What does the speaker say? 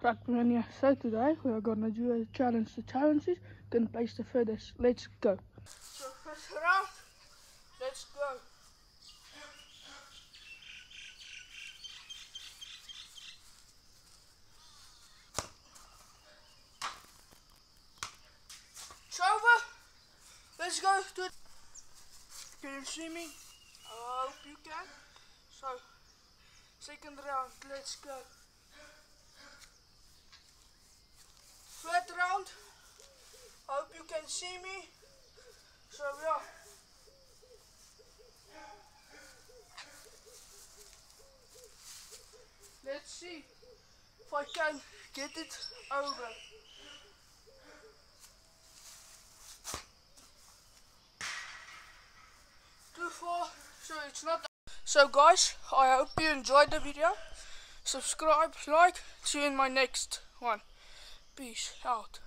Truckman here. So today we are gonna do a challenge. The challenge is can place the furthest. Let's go. So first round, let's go. Trevor, let's go to it. Can you see me? I hope you can. So second round, let's go. Third round, I hope you can see me. So yeah. Let's see if I can get it over. Too far, so it's not. So guys, I hope you enjoyed the video. Subscribe, like, see you in my next one. Peace out.